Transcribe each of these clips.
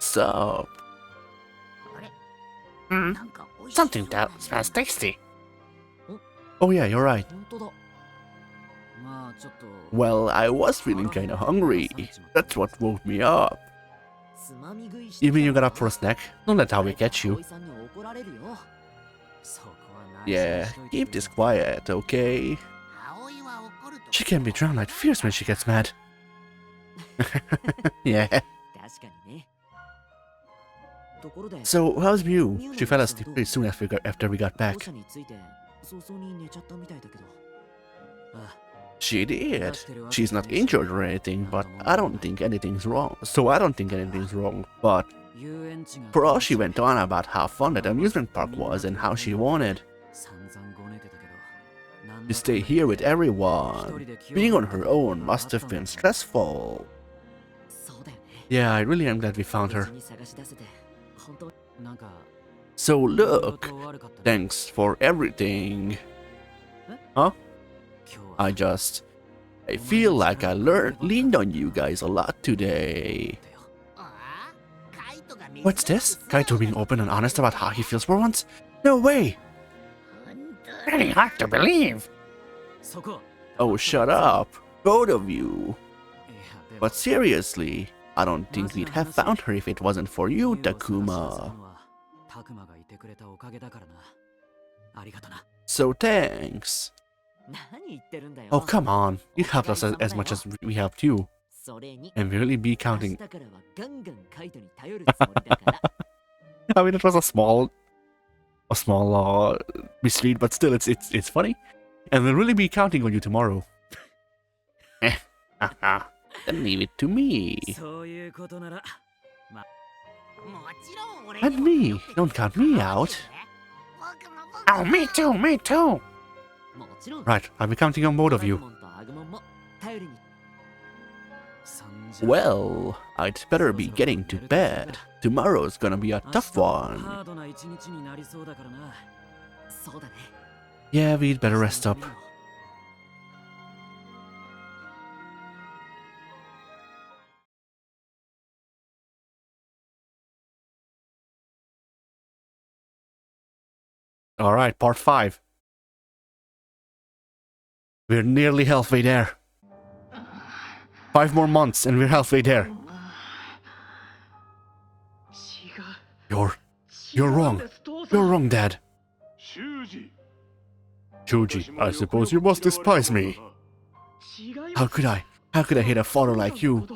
So, something that smells tasty. Oh yeah, you're right. Well, I was feeling kinda hungry. That's what woke me up. You mean you got up for a snack? Don't let Aoi catch you. Yeah, keep this quiet, okay? She can be downright fierce when she gets mad. Yeah. So, how's Mew? She fell asleep pretty soon after we got back. She did. She's not injured or anything, but I don't think anything's wrong. But for all she went on about how fun that amusement park was and how she wanted to stay here with everyone, being on her own must have been stressful. Yeah, I really am glad we found her. So look, thanks for everything. Huh? I feel like I leaned on you guys a lot today. What's this? Kaito being open and honest about how he feels for once? No way! Really hard to believe. Oh, shut up, both of you. But seriously, I don't think we'd have found her if it wasn't for you, Takuma. So thanks. Oh, come on. You helped us as much as we helped you. And really be counting. I mean, it was a small mislead, but still, it's funny. And we'll really be counting on you tomorrow. Then leave it to me. And me. Don't count me out. Oh, me too, me too. Right, I'll be counting on both of you. Well, I'd better be getting to bed. Tomorrow's gonna be a tough one. Yeah, we'd better rest up. Alright, part 5. We're nearly halfway there. 5 more months and we're halfway there. You're wrong. You're wrong, Dad. Shuji, I suppose you must despise me. How could I? How could I hate a father like you?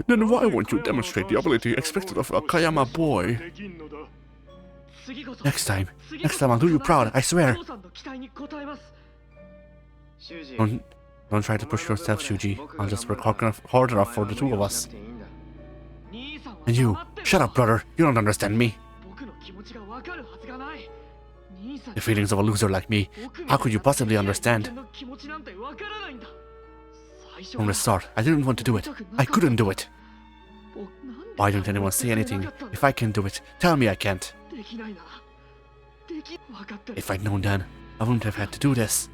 Then why won't you demonstrate the ability expected of a Kayama boy? Next time I'll do you proud, I swear. Don't try to push yourself, Shuji. I'll just work hard enough for the two of us. And you, shut up, brother. You don't understand me. The feelings of a loser like me. How could you possibly understand? From the start, I didn't want to do it. I couldn't do it. Why didn't anyone say anything? If I can do it, tell me I can't. If I'd known then, I wouldn't have had to do this.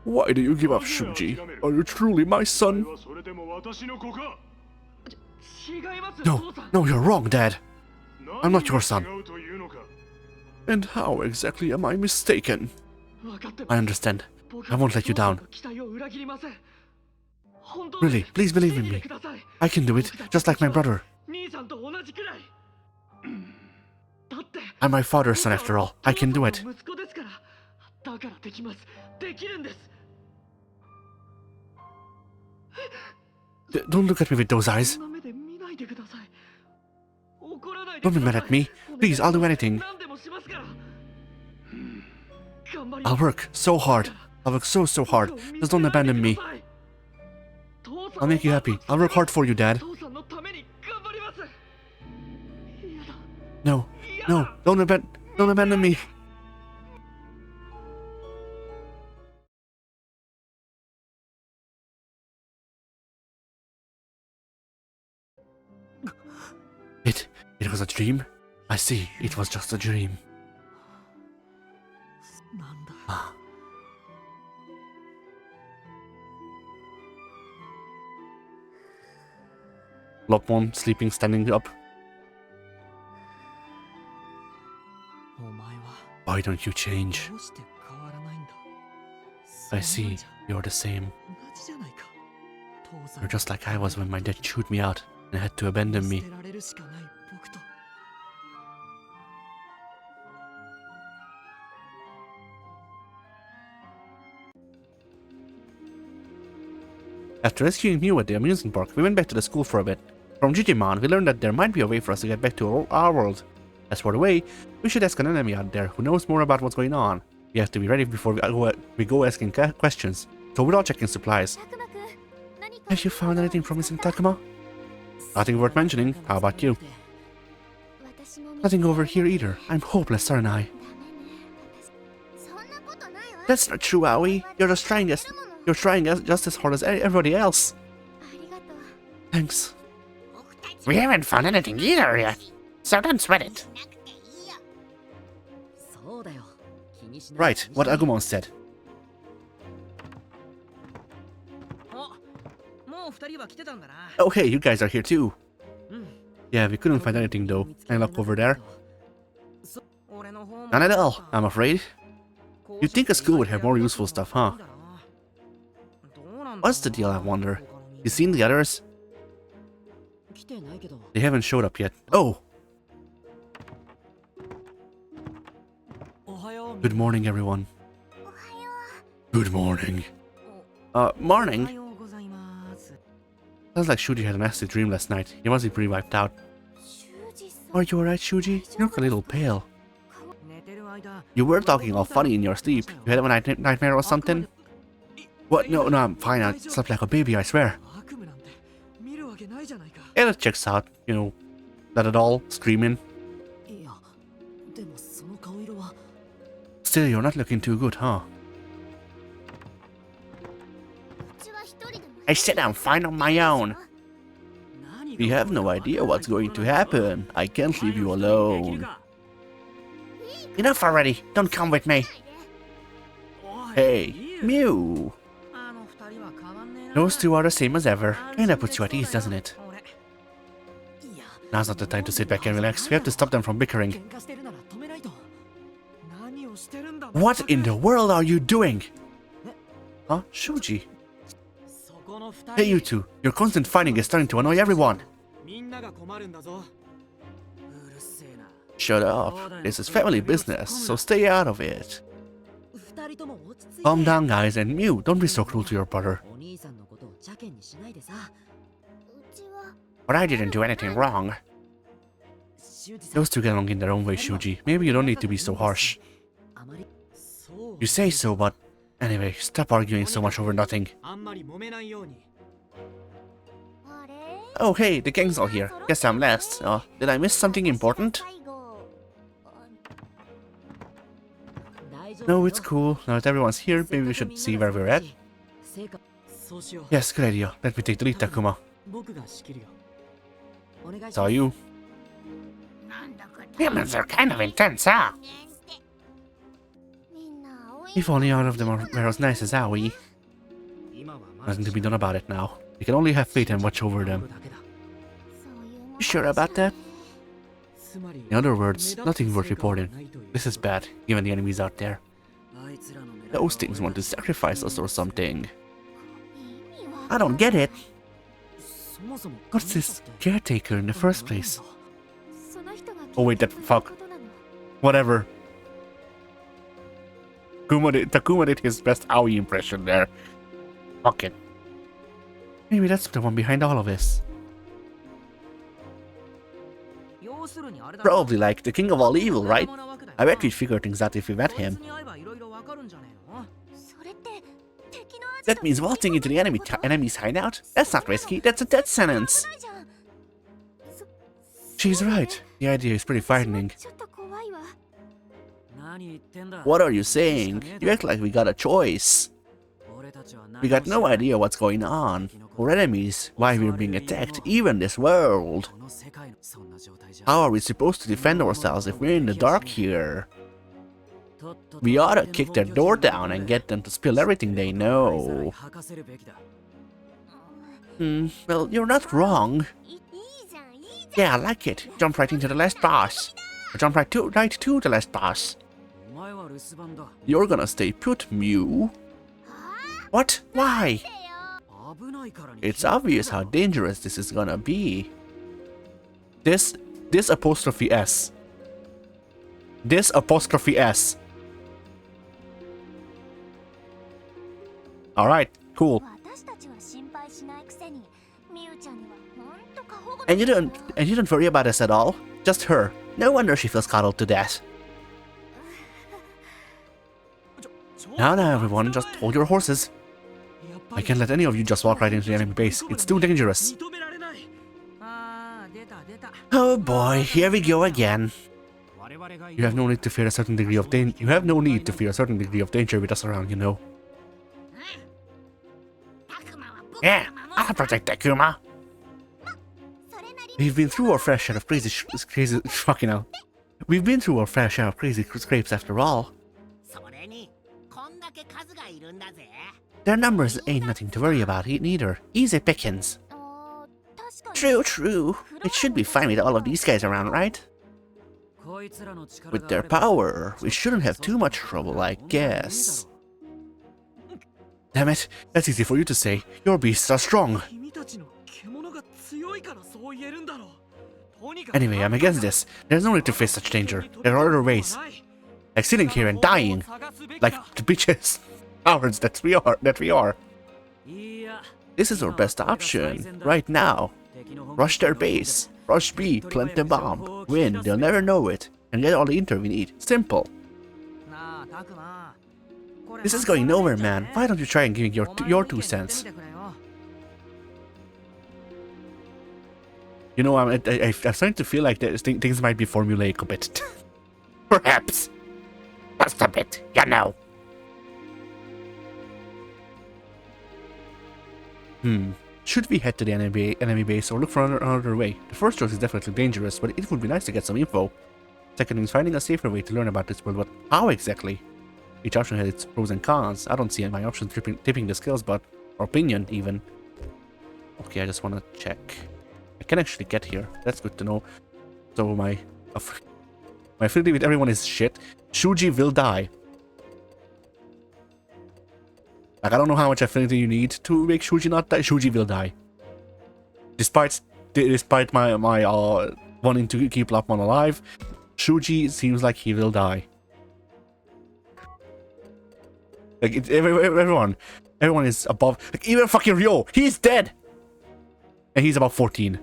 Why do you give up, Shuji? Are you truly my son? No, you're wrong, Dad. I'm not your son. And how exactly am I mistaken? I understand. I won't let you down. Really, please believe in me. I can do it, just like my brother. I'm my father's son after all. I can do it. Don't look at me with those eyes. Don't be mad at me. Please, I'll do anything. I'll work so hard. I'll work so hard. Just don't abandon me. I'll make you happy. I'll work hard for you, Dad. No, don't abandon me. It was a dream? I see, it was just a dream. Lopmon sleeping, standing up. Why don't you change? I see, you're the same. You're just like I was when my dad chewed me out and had to abandon me. After rescuing Mew at the amusement park, we went back to the school for a bit. From Digimon, we learned that there might be a way for us to get back to our world. As for the way, we should ask an enemy out there who knows more about what's going on. We have to be ready before we go asking questions, so we're all checking supplies. Have you found anything promising, Takuma? Nothing worth mentioning. How about you? Nothing over here either. I'm hopeless, aren't I? That's not true, Aoi. You're trying just as hard as everybody else. Thanks. We haven't found anything either yet, so don't sweat it. Right, what Agumon said. Oh hey, you guys are here too. Yeah, we couldn't find anything though. Any luck over there? None at all, I'm afraid. You'd think a school would have more useful stuff, huh? What's the deal, I wonder? You seen the others? They haven't showed up yet. Oh! Good morning, everyone. Good morning. Morning? Sounds like Shuji had a nasty dream last night. He must be pretty wiped out. Are you alright, Shuji? You look a little pale. You were talking all funny in your sleep. You had a nightmare or something? What? No, I'm fine. I slept like a baby, I swear. Yeah, that checks out. You know, not at all screaming. Still, you're not looking too good, huh? I said I'm fine on my own. We have no idea what's going to happen. I can't leave you alone. Enough already. Don't come with me. Hey, Mew. Those two are the same as ever. Kinda puts you at ease, doesn't it? Now's not the time to sit back and relax. We have to stop them from bickering. What in the world are you doing? Huh? Shuji? Hey, you two. Your constant fighting is starting to annoy everyone. Shut up. This is family business, so stay out of it. Calm down, guys, and Mew, don't be so cruel to your brother. But I didn't do anything wrong. Those two get along in their own way, Shuji. Maybe you don't need to be so harsh. You say so, but... Anyway, stop arguing so much over nothing. Oh hey, the gang's all here. Guess I'm last. Did I miss something important? No, it's cool. Now that everyone's here, maybe we should see where we're at. Yes, good idea. Let me take the lead, Takuma. Saw you. Humans are kind of intense, huh? If only all of them were as nice as Aoi. Nothing to be done about it now. We can only have faith and watch over them. You sure about that? In other words, nothing worth reporting. This is bad, given the enemies out there. Those things want to sacrifice us or something. I don't get it. What's this caretaker in the first place? Oh wait, that fuck. Whatever. Takuma did his best Aoi impression there. Fuck it. Maybe that's the one behind all of this. Probably like the king of all evil, right? I bet we'd figure things out if we met him. That means waltzing into the enemy's hideout? That's not risky, that's a death sentence. She's right. The idea is pretty frightening. What are you saying? You act like we got a choice. We got no idea what's going on. We're enemies, why we're being attacked, even this world. How are we supposed to defend ourselves if we're in the dark here? We ought to kick their door down and get them to spill everything they know. Well, you're not wrong. Yeah, I like it. Jump right into the last boss. Or jump right to the last boss. You're gonna stay put, Mew. What? Why? It's obvious how dangerous this is gonna be. This apostrophe S. This apostrophe S. Alright, cool. And you don't worry about us at all? Just her. No wonder she feels coddled to death. Now everyone, just hold your horses. I can't let any of you just walk right into the enemy base. It's too dangerous. Oh boy, here we go again. You have no need to fear a certain degree of danger. You have no need to fear a certain degree of danger with us around, you know. Yeah, I'll protect Takuma. We've been through our fair share of crazy fucking hell. We've been through our fair share of crazy scrapes after all. Their numbers ain't nothing to worry about neither. Easy pickings. True. It should be fine with all of these guys around, right? With their power, we shouldn't have too much trouble, I guess. Damn it, that's easy for you to say. Your beasts are strong. Anyway, I'm against this. There's no need to face such danger. There are other ways. Like sitting here and dying. Like the bitches. Cowards that we are. This is our best option, right now. Rush their base. Rush B, plant the bomb. Win, they'll never know it. And get all the intel we need. Simple. This is going nowhere, man. Why don't you try and give your 2 cents? You know, I'm starting to feel like things might be formulaic a bit. Perhaps. Just a bit, you know. Should we head to the enemy base or look for another way? The first choice is definitely dangerous, but it would be nice to get some info. Second is finding a safer way to learn about this world, but how exactly? Each option has its pros and cons. I don't see my options tipping the scales, but or opinion even. Okay, I just want to check. I can actually get here. That's good to know. So my affinity with everyone is shit. Shuji will die. Like, I don't know how much affinity you need to make Shuji not die. Shuji will die. Despite my wanting to keep Lapmon alive, Shuji seems like he will die. Like, everyone is above. Like, even fucking Ryo, he's dead! And he's about 14.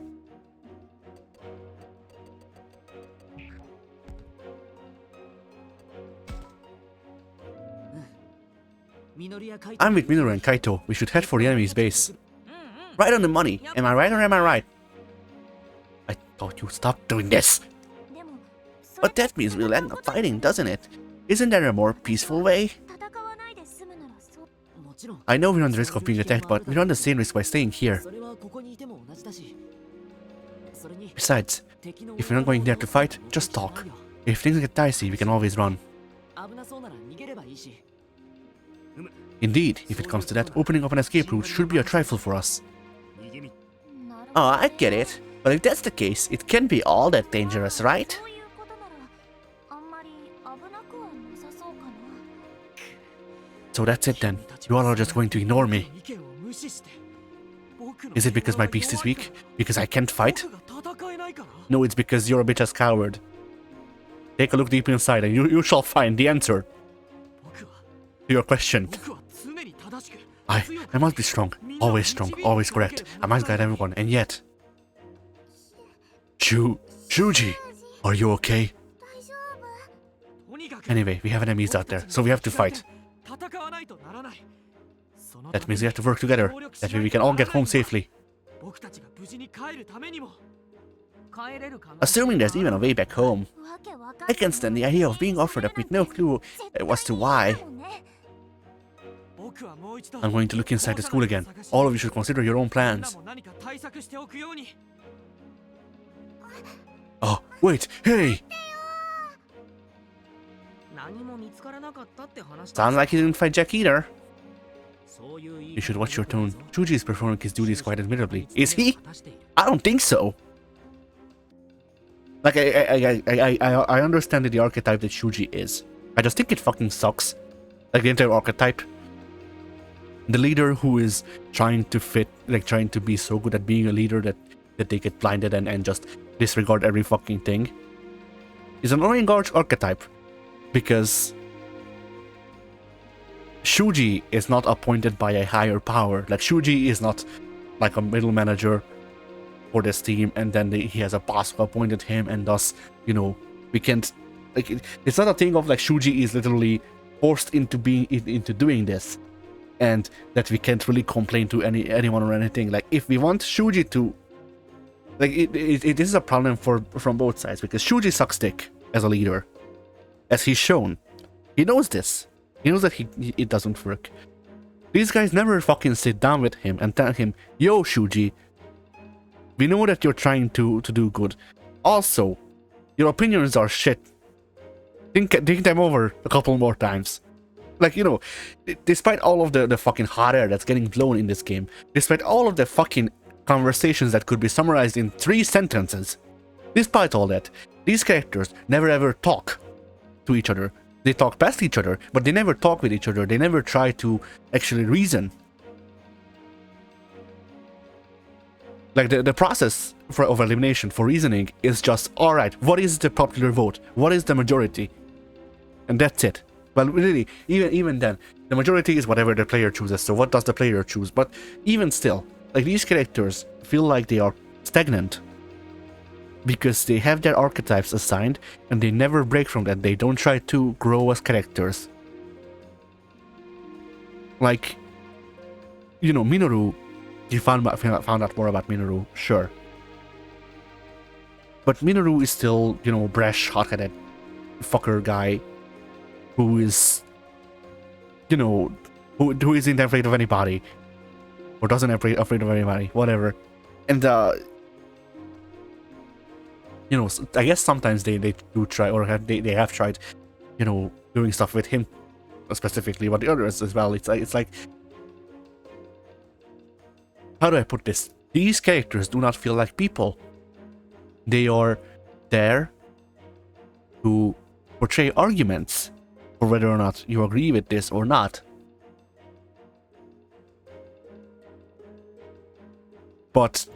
I'm with Minoru and Kaito. We should head for the enemy's base. Right on the money. Am I right or am I right? I thought you stopped doing this. But that means we'll end up fighting, doesn't it? Isn't there a more peaceful way? I know we're on the risk of being attacked, but we run the same risk by staying here. Besides, if we're not going there to fight, just talk. If things get dicey, we can always run. Indeed, if it comes to that, opening up an escape route should be a trifle for us. Oh, I get it. But if that's the case, it can't be all that dangerous, right? So that's it then. You all are just going to ignore me. Is it because my beast is weak? Because I can't fight? No, it's because you're a bitch as coward. Take a look deep inside and you shall find the answer to your question. I must be strong, always correct. I must guide everyone, and yet... Shuji, are you okay? Anyway, we have enemies out there, so we have to fight. That means we have to work together. That way we can all get home safely. Assuming there's even a way back home. I can't stand the idea of being offered up with no clue as to why. I'm going to look inside the school again. All of you should consider your own plans. Oh, wait, hey! Sounds like he didn't fight Jack either. You should watch your tone. Shuji is performing his duties quite admirably. Is he? I don't think so. Like, I understand the archetype that Shuji is. I just think it fucking sucks. Like, the entire archetype. The leader who is trying to fit, like, trying to be so good at being a leader that they get blinded and just disregard every fucking thing, is an annoying archetype. Because Shuji is not appointed by a higher power. Like, Shuji is not like a middle manager for this team, and then he has a boss who appointed him, and thus, you know, we can't, like, it's not a thing of like Shuji is literally forced into doing this, and that we can't really complain to anyone or anything. Like, if we want Shuji to, like, it is a problem from both sides, because Shuji sucks dick as a leader, as he's shown. He knows this. He knows that it doesn't work. These guys never fucking sit down with him and tell him, yo, Shuji, we know that you're trying to do good. Also, your opinions are shit. Think them over a couple more times. Like, you know, despite all of the fucking hot air that's getting blown in this game, despite all of the fucking conversations that could be summarized in 3 sentences, despite all that, these characters never ever talk to each other. They talk past each other, but they never talk with each other. They never try to actually reason. Like, the process of elimination for reasoning is just, alright, what is the popular vote? What is the majority? And that's it. Well, really, even then, the majority is whatever the player chooses, so what does the player choose? But even still, like, these characters feel like they are stagnant. Because they have their archetypes assigned, and they never break from that. They don't try to grow as characters. Like, you know, Minoru, you found out more about Minoru, sure. But Minoru is still, you know, brash, hot-headed fucker guy who is, you know, who isn't afraid of anybody, or doesn't afraid of anybody, whatever. And you know, I guess sometimes they do try, or they have tried, you know, doing stuff with him specifically, but the others as well. It's like, how do I put this? These characters do not feel like people. They are there to portray arguments for whether or not you agree with this or not. But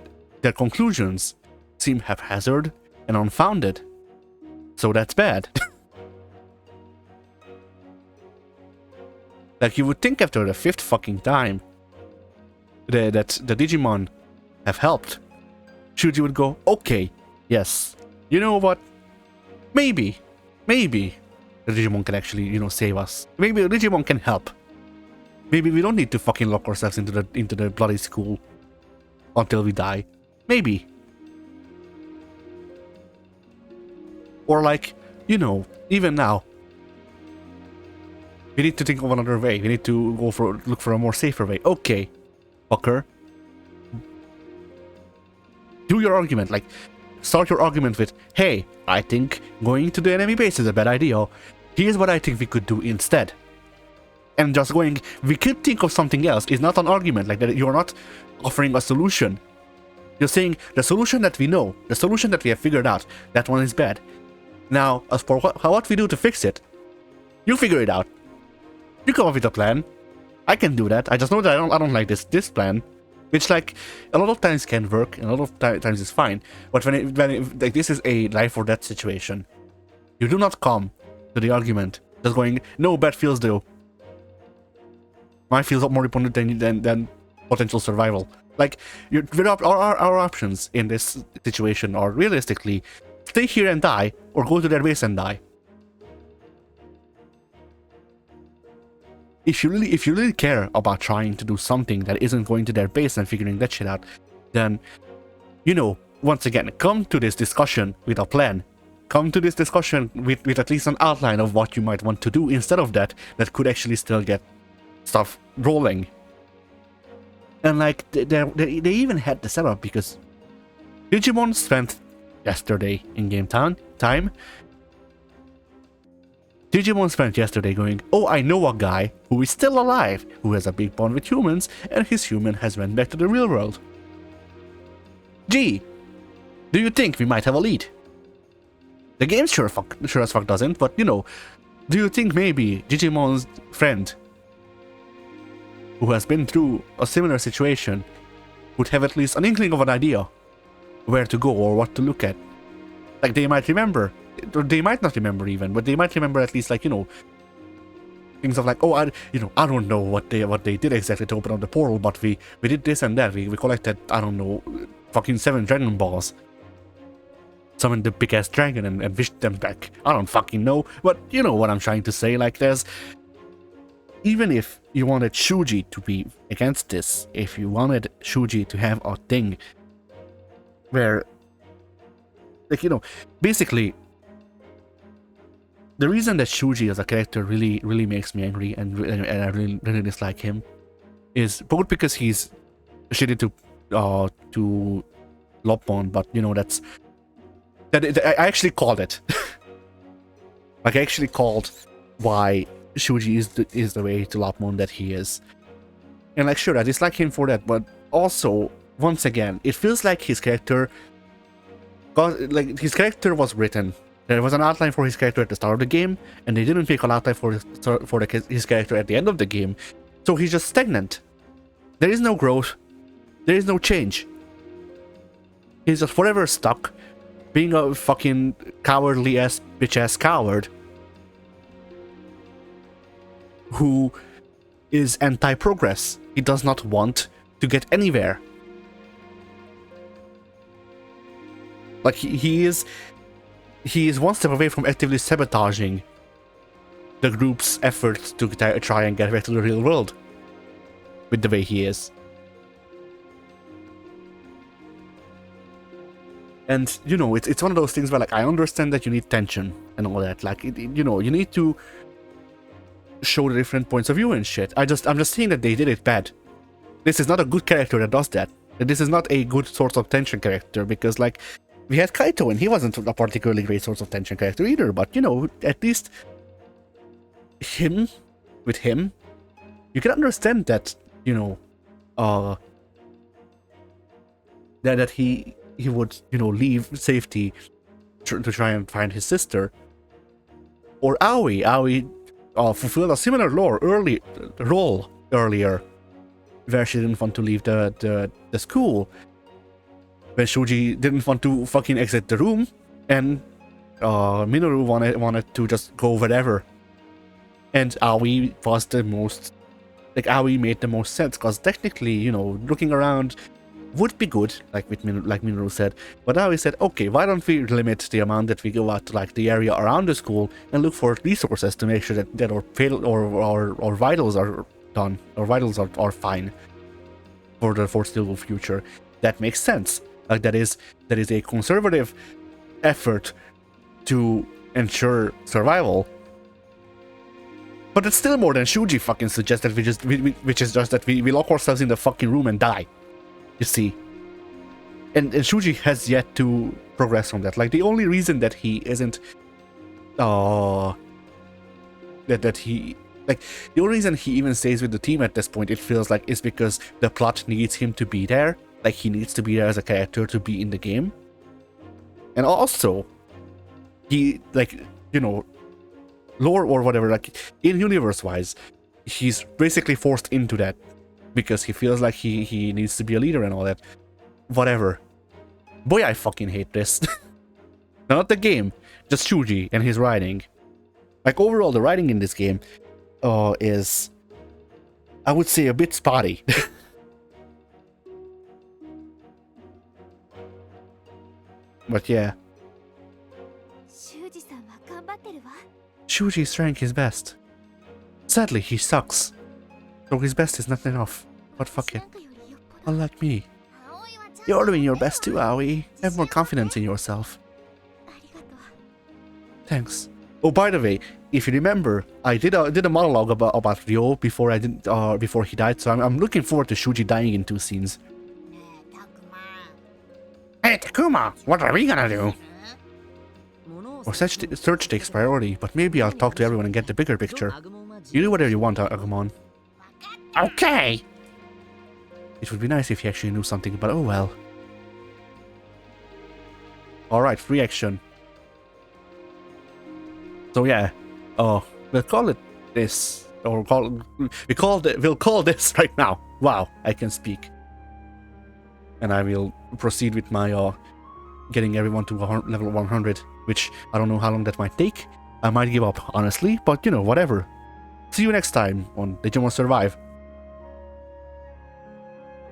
their conclusions seem haphazard and unfounded. So that's bad. Like, you would think after the 5th fucking time that the Digimon have helped, Shuji would go, okay, yes, you know what? Maybe the Digimon can actually, you know, save us. Maybe the Digimon can help. Maybe we don't need to fucking lock ourselves into the bloody school until we die. Maybe. Or like, you know, even now, we need to think of another way. We need to look for a more safer way. Okay, fucker. Do your argument. Like, start your argument with, hey, I think going to the enemy base is a bad idea. Here's what I think we could do instead. And just going, we could think of something else, is not an argument. Like, that you're not offering a solution. You're saying the solution that we know, the solution that we have figured out, that one is bad. Now, as for what we do to fix it, you figure it out. You come up with a plan. I can do that. I just know that I don't like this plan, which, like, a lot of times can work, and a lot of times is fine. But when it, like, this is a life or death situation, you do not come to the argument just going, no, bad feels though. Mine feels more important than potential survival. Like, our options in this situation are realistically stay here and die, or go to their base and die. If you really care about trying to do something that isn't going to their base and figuring that shit out, then, you know, once again, come to this discussion with a plan. Come to this discussion with at least an outline of what you might want to do instead of that could actually still get stuff rolling. And like, they even had the setup, because Digimon spent yesterday in game time. Digimon spent yesterday going, oh, I know a guy who is still alive, who has a big bond with humans, and his human has went back to the real world. Gee, do you think we might have a lead? The game sure as fuck doesn't, but you know, do you think maybe Digimon's friend, who has been through a similar situation, would have at least an inkling of an idea where to go or what to look at? Like, they might remember, or they might not remember even, but they might remember at least, like, you know, things of like, oh, I don't know what they did exactly to open up the portal, but we did this and that. We collected, I don't know, fucking 7 Dragon Balls. Summoned the big ass dragon and wished them back. I don't fucking know, but you know what I'm trying to say. Like, there's, even if you wanted Shuji to be against this, if you wanted Shuji to have a thing where, like, you know, basically, the reason that Shuji as a character really makes me angry and I really dislike him is both because he's shitty to Lopon, but you know, I actually called it. Like, I actually called why Shuji is the way to Lopmon that he is. And like, sure, I dislike him for that, but also, once again, it feels like his character was written. There was an outline for his character at the start of the game, and they didn't make an outline for his character at the end of the game. So he's just stagnant. There is no growth. There is no change. He's just forever stuck being a fucking cowardly ass bitch ass coward who is anti-progress. He does not want to get anywhere. Like, he is one step away from actively sabotaging the group's efforts to try and get back to the real world with the way he is. And, you know, it's one of those things where, like, I understand that you need tension and all that. Like, you know, you need to show the different points of view and shit. I'm just saying that they did it bad. This is not a good character that does that. This is not a good source of tension character, because, like, we had Kaito and he wasn't a particularly great source of tension character either, but, you know, at least with him, you can understand that, you know, that he would, you know, leave safety to try and find his sister. Or Aoi fulfilled a similar role earlier, where she didn't want to leave the school, when Shuji didn't want to fucking exit the room, and Minoru wanted to just go wherever. And Aoi was the most, like, Aoi made the most sense, because technically, you know, looking around would be good, like Minoru said, but Aoi said, okay, why don't we limit the amount that we go out to, like, the area around the school and look for resources to make sure that our vitals are done, or vitals are fine for the foreseeable future. That makes sense. Like, that is a conservative effort to ensure survival. But it's still more than Shuji fucking suggests, that which is just that we lock ourselves in the fucking room and die. You see. And Shuji has yet to progress from that. Like, the only reason that he isn't the only reason he even stays with the team at this point, it feels like, is because the plot needs him to be there. Like, he needs to be there as a character to be in the game. And also, he, like, you know, lore or whatever, like, in universe-wise, he's basically forced into that because he feels like he needs to be a leader and all that. Whatever. Boy, I fucking hate this. Not the game, just Shuji and his writing. Like, overall, the writing in this game is, I would say, a bit spotty. But yeah. Shuji's trying his best. Sadly, he sucks. So his best is not enough. But fuck it. Unlike me. You're doing your best too, Aoi. Have more confidence in yourself. Thanks. Oh, by the way, if you remember, I did a monologue about Ryo before he died, so I'm looking forward to Shuji dying in 2 scenes. Hey, Takuma, what are we gonna do? Our search takes priority, but maybe I'll talk to everyone and get the bigger picture. You do whatever you want, Agumon. Okay. It would be nice if he actually knew something, but oh well. Alright, free action. So yeah, we'll call it this, or we'll call this right now. Wow, I can speak. And I will proceed with my getting everyone to level 100, which I don't know how long that might take. I might give up, honestly, but you know, whatever. See you next time on Digimon Survive.